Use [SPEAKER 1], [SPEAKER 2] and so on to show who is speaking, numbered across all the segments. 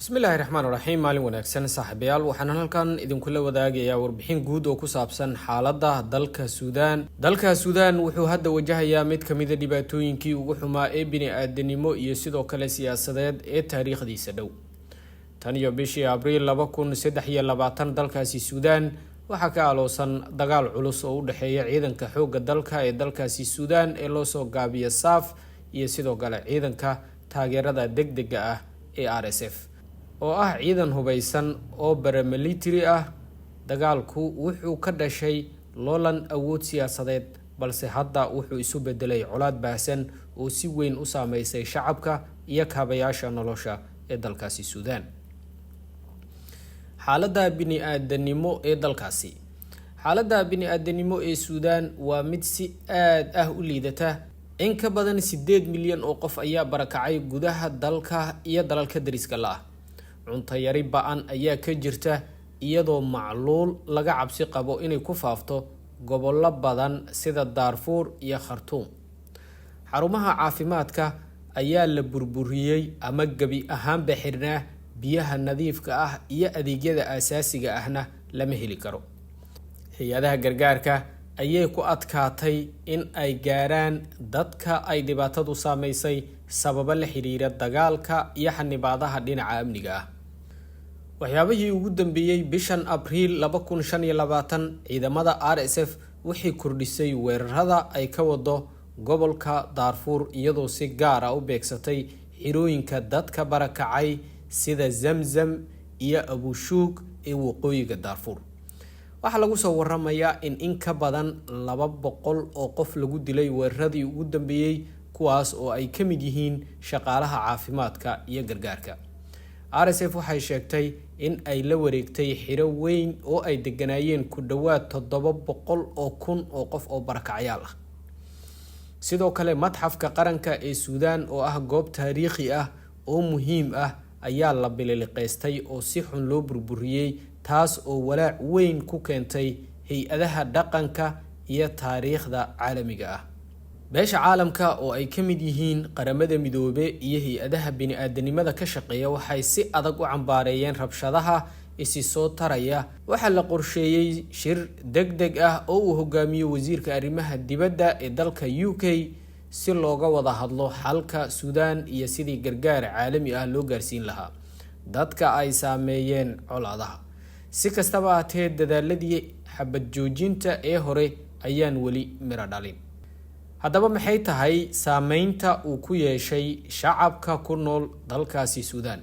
[SPEAKER 1] bismillaahi raxmaani raxiim. maalin wanaagsan saaxiibayaal, waxaan halkan idinkula wadaagayaa warbixin guud oo ku saabsan xaaladda dalka Suudaan wuxuu hadda wajahayaa mid ka mid ah dhibaatooyinkii ugu xumaa ee bini'aadanimo iyo sidoo kale siyaasadeed ee taariikhdiisa dhow. tan iyo bishii Abriil 2023 dalkaasi Suudaan waxaa ka aloosan dagaal culus oo u dhexeeya ciidanka xoogga dalka ee dalkaasi Suudaan ee loo soo gaabiyo SAF iyo sidoo kale ciidanka taageerada degdega ah ee RSF oo ah ciidan hubeysan oo paramilitary ah. dagaalku wuxuu ka dhashay loolan awood siyaasadeed, balse hadda wuxuu isu bedelay colaad baahsan oo si weyn u saameysay shacabka iyo kaabayaasha nolosha ee dalkaasi Suudaan. xaaladda bini'aadanimo ee dalkaasi xaaladda bini'aadanimo ee Suudaan waa mid si aad ah u liidata. in ka badan 8 milyan oo qof ayaa barakacay gudaha dalka iyo dalalka dariska la ah. cunto yari ba'an ayaa ka jirta, iyadoo macluul laga cabsi qabo inay ku faafto gobollo badan sida Darfur iyo Khartoum. xarumaha caafimaadka ayaa la burburiyey ama gabi ahaanba xirnaa, biyaha nadiifka ah iyo adeegyada aasaasiga ahna lama heli karo. hay-adaha gargaarka ayay ku adkaatay in ay gaaraan dadka ay dhibaatadu saameysay sababo la xiriira dagaalka iyo xanibaadaha dhinaca amniga ah. waxyaabihii ugu dambeeyay bishan Abriil 2025, ciidamada RSF waxay kordhisay weerarada ay ka wado gobolka Darfur, iyadoo si gaar ah u beegsatay xirooyinka dadka barakacay sida Zamzam iyo Abu Shuuk ee waqooyiga Darfur. waxaa lagu soo waramayaa in ka badan 200 oo qof lagu dilay weeraradii ugu dambeeyay, kuwaas oo ay ka mid yihiin shaqaalaha caafimaadka iyo gargaarka. RSF waxay sheegtay in ay la wareegtay xiro weyn oo ay deganaayeen ku dhawaad 700 oo kun oo qof oo barakacyaal ah. sidoo kale madxafka qaranka ee Suudaan oo ah goob taariikhi ah oo muhiim ah ayaa la biliqeystay oo si xun loo burburiyay, taas oo walaac weyn ku keentay hay-adaha dhaqanka iyo taariikhda caalamiga ah. beesha caalamka oo ay ka mid yihiin qaramada midoobe iyo hay-adaha bini'aadanimada ka shaqeeya waxay si adag u cambaareeyeen rabshadaha isi soo taraya. waxaa la qorsheeyay shir degdeg ah oo uu hogaamiyo wasiirka arrimaha dibadda ee dalka UK si looga wada hadlo xalka Suudaan iyo sidii gargaar caalami ah loo gaarsiin lahaa dadka ay saameeyeen colaadaha. si kastaba ahaatee, dadaaladii xabad joojinta ee hore ayaan weli miro dhalin. haddaba maxay tahay saameynta uu ku yeeshay shacabka ku nool dalkaasi Suudaan?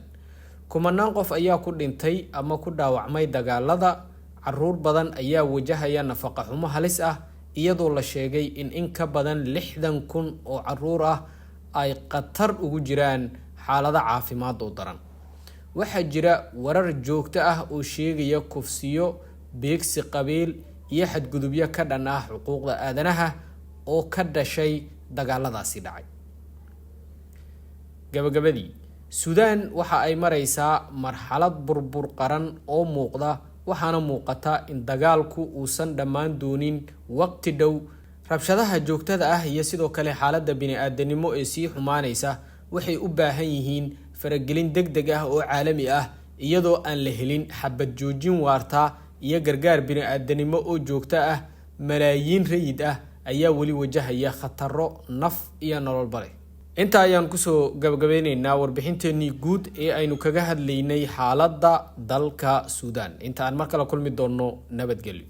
[SPEAKER 1] kumanaan qof ayaa ku dhintay ama ku dhaawacmay dagaalada. caruur badan ayaa wajahaya nafaqo xumo halis ah, iyadoo la sheegay in ka badan 60,000 oo caruur ah ay khatar ugu jiraan xaalado caafimaad oo daran. waxaa jira warar joogto ah oo sheegaya kufsiyo, beegsi qabiil iyo xadgudubyo ka dhan ah xuquuqda aadanaha oo ka dhashay dagaaladaasi dhacay. gabagabadii, Suudaan waxa ay maraysaa marxalad burbur qaran oo muuqda, waxaana muuqata in dagaalku uusan dhammaan doonin waqti dhow. rabshadaha joogtada ah iyo sidoo kale xaaladda bini'aadanimo ee sii xumaanaysa waxay u baahan yihiin faragelin degdeg ah oo caalami ah, iyadoo aan la helin xabad joojin waarta iyo gargaar bini'aadanimo oo joogto ah. malaayiin rayid ah ayaa weli wajahaya khataro naf iyo nololba leh. inta ayaan kusoo gabagabeynaynaa warbixinteenii guud ee aynu kaga hadlaynay xaaladda dalka Suudaan. inta aan mar kale kulmi doono, nabadgelyo.